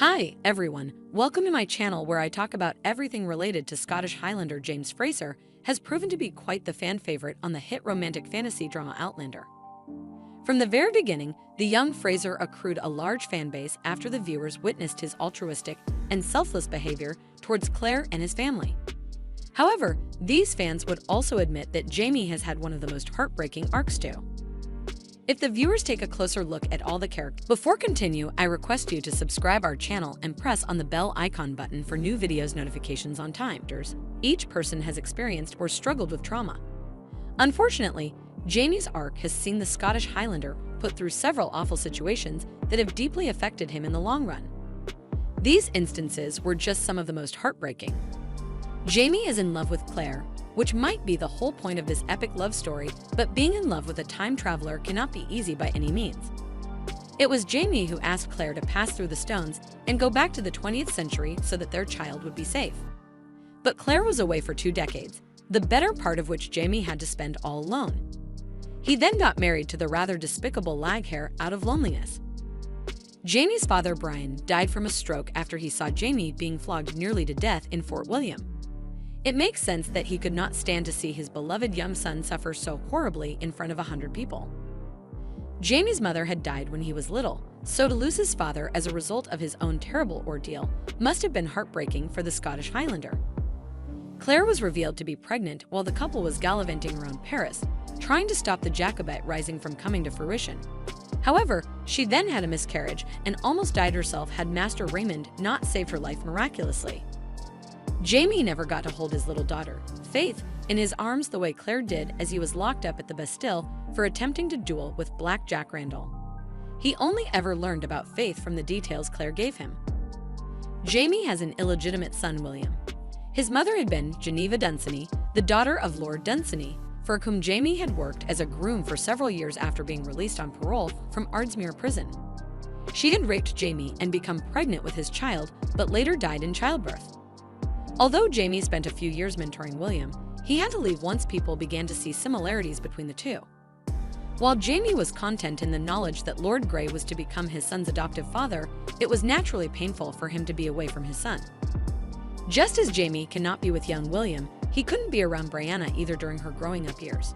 Hi, everyone. Welcome to my channel where I talk about everything related to Scottish Highlander. James Fraser has proven to be quite the fan favorite on the hit romantic fantasy drama Outlander. From the very beginning, the young Fraser accrued a large fan base after the viewers witnessed his altruistic and selfless behavior towards Claire and his family. However, these fans would also admit that Jamie has had one of the most heartbreaking arcs too. If the viewers take a closer look at all the characters. Before continue, I request you to subscribe our channel and press on the bell icon button for new videos notifications on time. Each person has experienced or struggled with trauma. Unfortunately, Jamie's arc has seen the Scottish Highlander put through several awful situations that have deeply affected him in the long run. These instances were just some of the most heartbreaking. Jamie is in love with Claire, which might be the whole point of this epic love story, but being in love with a time traveler cannot be easy by any means. It was Jamie who asked Claire to pass through the stones and go back to the 20th century so that their child would be safe. But Claire was away for 2 decades, the better part of which Jamie had to spend all alone. He then got married to the rather despicable Laghair out of loneliness. Jamie's father, Brian, died from a stroke after he saw Jamie being flogged nearly to death in Fort William. It makes sense that he could not stand to see his beloved young son suffer so horribly in front of 100 people. Jamie's mother had died when he was little, so to lose his father as a result of his own terrible ordeal must have been heartbreaking for the Scottish Highlander. Claire was revealed to be pregnant while the couple was gallivanting around Paris, trying to stop the Jacobite rising from coming to fruition. However, she then had a miscarriage and almost died herself had Master Raymond not saved her life miraculously. Jamie never got to hold his little daughter, Faith, in his arms the way Claire did as he was locked up at the Bastille for attempting to duel with Black Jack Randall. He only ever learned about Faith from the details Claire gave him. Jamie has an illegitimate son, William. His mother had been Geneva Dunsany, the daughter of Lord Dunsany, for whom Jamie had worked as a groom for several years after being released on parole from Ardsmuir prison. She had raped Jamie and become pregnant with his child, but later died in childbirth. Although Jamie spent a few years mentoring William, he had to leave once people began to see similarities between the two. While Jamie was content in the knowledge that Lord Grey was to become his son's adoptive father, it was naturally painful for him to be away from his son. Just as Jamie cannot be with young William, he couldn't be around Brianna either during her growing up years.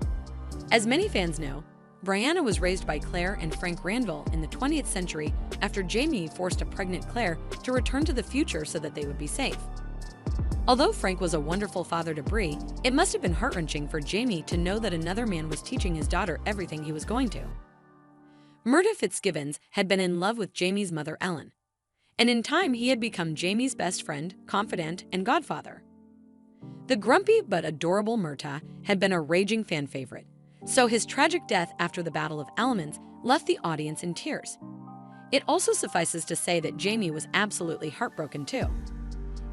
As many fans know, Brianna was raised by Claire and Frank Randall in the 20th century after Jamie forced a pregnant Claire to return to the future so that they would be safe. Although Frank was a wonderful father to Bree, it must have been heart-wrenching for Jamie to know that another man was teaching his daughter everything he was going to. Murdo Fitzgibbons had been in love with Jamie's mother, Ellen, and in time he had become Jamie's best friend, confidant, and godfather. The grumpy but adorable Murta had been a raging fan favorite, so his tragic death after the Battle of Elements left the audience in tears. It also suffices to say that Jamie was absolutely heartbroken too.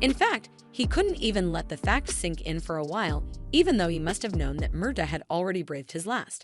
In fact, he couldn't even let the fact sink in for a while, even though he must have known that Murta had already breathed his last.